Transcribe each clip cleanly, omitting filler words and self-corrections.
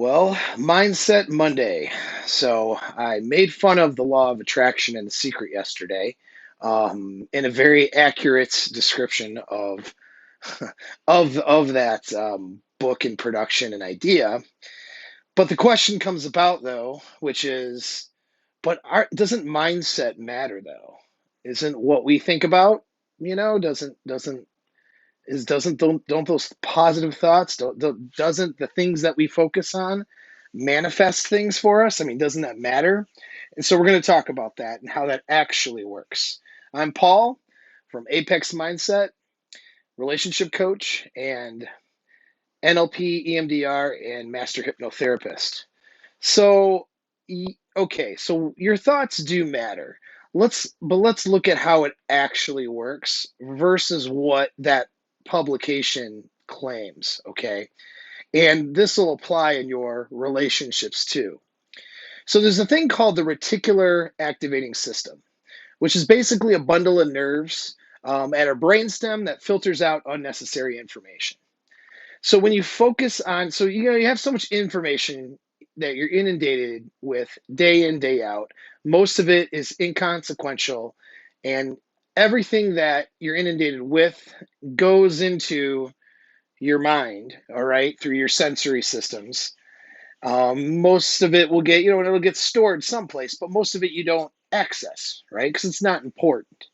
Well, Mindset Monday. So I made fun of the law of attraction and the secret yesterday, in a very accurate description of of that book and production and idea. But the question comes about though, which is, doesn't mindset matter though? Isn't what we think about, doesn't those positive thoughts doesn't the things that we focus on manifest things for us? I mean, doesn't that matter? And so we're going to talk about that and how that actually works. I'm Paul from Apex Mindset, relationship coach and NLP, EMDR, and master hypnotherapist. So, okay, so your thoughts do matter. Let's look at how it actually works versus what that publication claims, okay? And this will apply in your relationships too. So there's a thing called the reticular activating system, which is basically a bundle of nerves at our brainstem that filters out unnecessary information. So when you focus on, so you have so much information that you're inundated with day in, day out. Most of it is inconsequential, and everything that you're inundated with goes into your mind, all right, through your sensory systems. Most of it will get, it'll get stored someplace, but most of it you don't access, right? Because it's not important.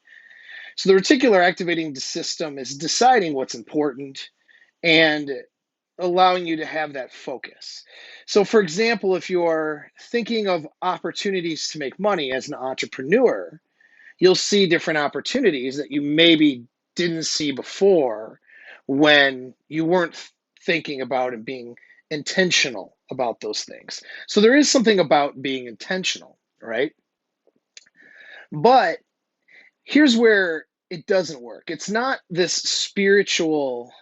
So the reticular activating system is deciding what's important and allowing you to have that focus. So, for example, if you're thinking of opportunities to make money as an entrepreneur, you'll see different opportunities that you maybe didn't see before when you weren't thinking about and being intentional about those things. So, there is something about being intentional, right? But here's where it doesn't work. It's not this spiritual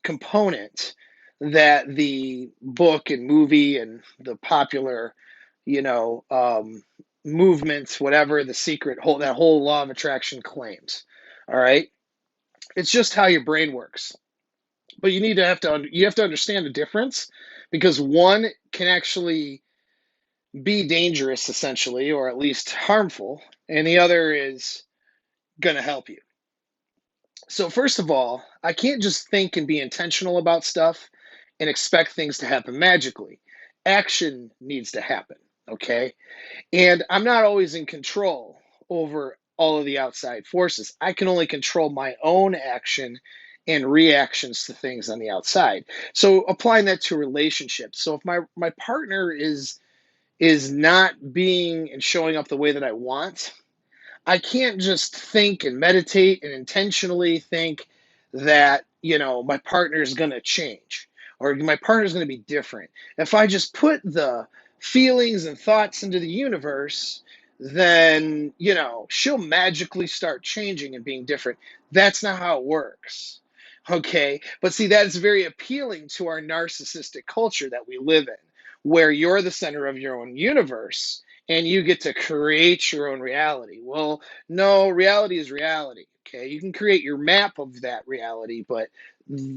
component that the book and movie and the popular, you know, um, movements, whatever the secret whole that whole law of attraction claims. All right, it's just how your brain works. But you have to understand the difference because one can actually be dangerous, essentially, or at least harmful, and the other is going to help you. So first of all, I can't just think and be intentional about stuff and expect things to happen magically. Action needs to happen, okay? And I'm not always in control over all of the outside forces. I can only control my own action and reactions to things on the outside. So applying that to relationships. So if my partner is not being and showing up the way that I want, I can't just think and meditate and intentionally think that, my partner is going to change or my partner is going to be different. If I just put the feelings and thoughts into the universe, then, she'll magically start changing and being different. That's not how it works. Okay. But see, that is very appealing to our narcissistic culture that we live in, where you're the center of your own universe and you get to create your own reality. Well, no, reality is reality. Okay, you can create your map of that reality, but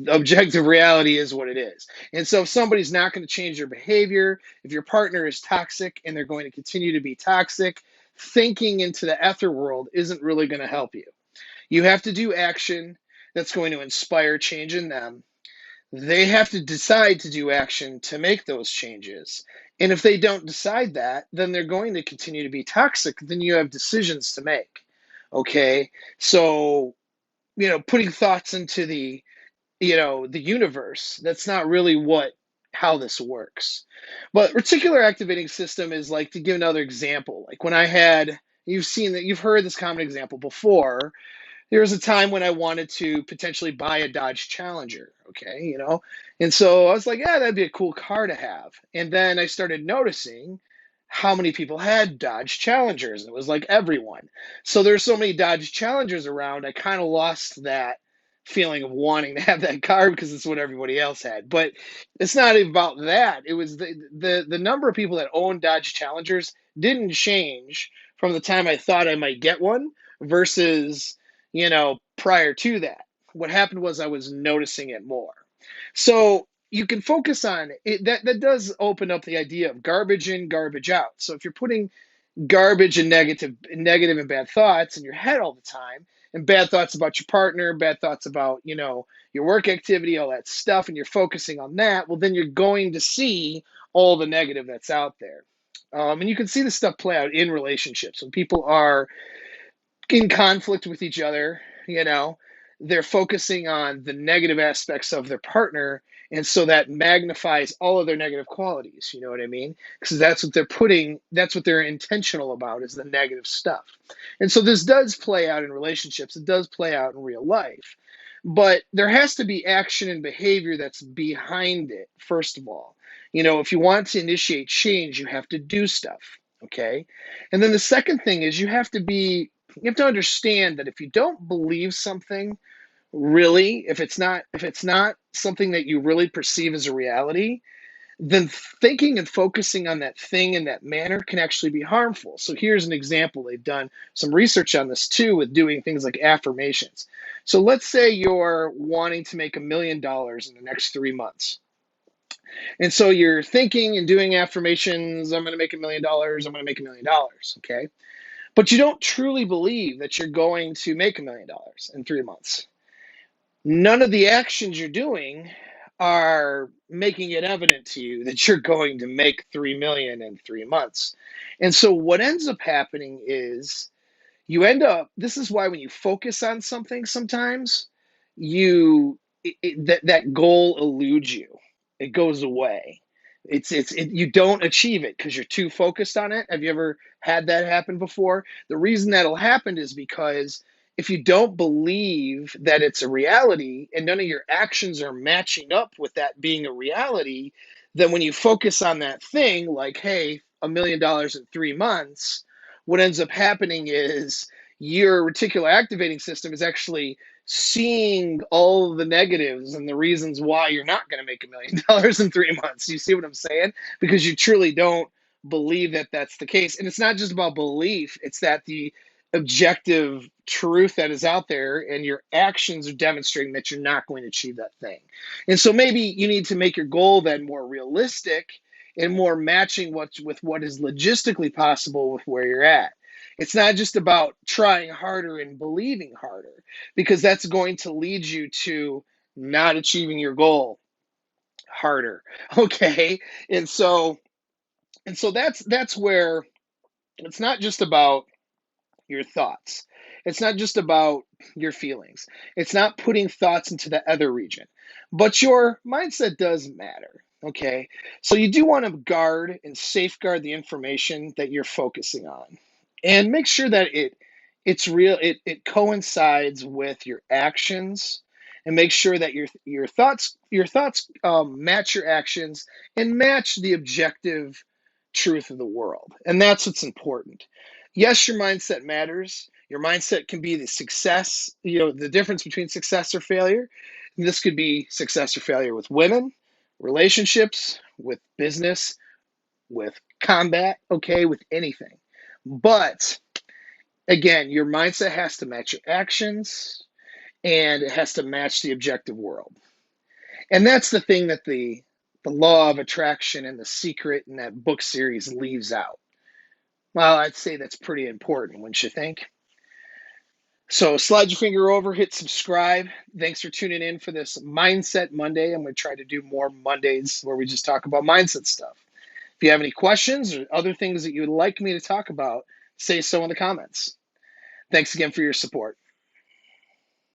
objective reality is what it is. And so, if somebody's not going to change their behavior, if your partner is toxic and they're going to continue to be toxic, thinking into the ether world isn't really going to help you. You have to do action that's going to inspire change in them. They have to decide to do action to make those changes. And if they don't decide that, then they're going to continue to be toxic. Then you have decisions to make. Okay. So, putting thoughts into the universe, that's not really how this works. But reticular activating system is like, to give another example, like when you've heard this common example before. There was a time when I wanted to potentially buy a Dodge Challenger, okay. And so I was like, yeah, that'd be a cool car to have. And then I started noticing how many people had Dodge Challengers. It was like everyone. So there's so many Dodge Challengers around, I kind of lost that feeling of wanting to have that car because it's what everybody else had. But it's not about that. It was the number of people that own Dodge Challengers didn't change from the time I thought I might get one versus prior to that. What happened was I was noticing it more. So, you can focus on it. That does open up the idea of garbage in, garbage out. So if you're putting garbage and negative and bad thoughts in your head all the time, and bad thoughts about your partner, bad thoughts about, your work activity, all that stuff, and you're focusing on that, well, then you're going to see all the negative that's out there. And you can see this stuff play out in relationships when people are in conflict with each other, you know, they're focusing on the negative aspects of their partner. And so that magnifies all of their negative qualities. You know what I mean? Because that's what they're intentional about is the negative stuff. And so this does play out in relationships. It does play out in real life. But there has to be action and behavior that's behind it, first of all. If you want to initiate change, you have to do stuff. Okay. And then the second thing is you have to understand that if you don't believe something really, if it's not something that you really perceive as a reality, then thinking and focusing on that thing in that manner can actually be harmful. So here's an example. They've done some research on this too with doing things like affirmations. So let's say you're wanting to make $1 million in the next 3 months. And so you're thinking and doing affirmations, I'm going to make $1 million, I'm going to make $1 million, okay? But you don't truly believe that you're going to make $1 million in 3 months. None of the actions you're doing are making it evident to you that you're going to make 3 million in 3 months. And so what ends up happening is this is why when you focus on something sometimes, that goal eludes you. It goes away. You don't achieve it because you're too focused on it. Have you ever had that happen before? The reason that'll happen is because if you don't believe that it's a reality and none of your actions are matching up with that being a reality, then when you focus on that thing, like, hey, $1 million in 3 months, what ends up happening is your reticular activating system is actually seeing all the negatives and the reasons why you're not going to make $1 million in 3 months. You see what I'm saying? Because you truly don't believe that that's the case. And it's not just about belief, it's that the objective truth that is out there and your actions are demonstrating that you're not going to achieve that thing. And so maybe you need to make your goal then more realistic and more matching with what is logistically possible with where you're at. It's not just about trying harder and believing harder, because that's going to lead you to not achieving your goal harder. Okay. And so that's where it's not just about your thoughts. It's not just about your feelings. It's not putting thoughts into the other region, but your mindset does matter. Okay. So you do want to guard and safeguard the information that you're focusing on and make sure that it's real. It coincides with your actions, and make sure that your thoughts match your actions and match the objective truth of the world. And that's what's important. Yes, your mindset matters. Your mindset can be the success, the difference between success or failure. And this could be success or failure with women, relationships, with business, with combat, okay, with anything. But again, your mindset has to match your actions and it has to match the objective world. And that's the thing that the law of attraction and the secret in that book series leaves out. Well, I'd say that's pretty important, wouldn't you think? So slide your finger over, hit subscribe. Thanks for tuning in for this Mindset Monday. I'm going to try to do more Mondays where we just talk about mindset stuff. If you have any questions or other things that you would like me to talk about, say so in the comments. Thanks again for your support.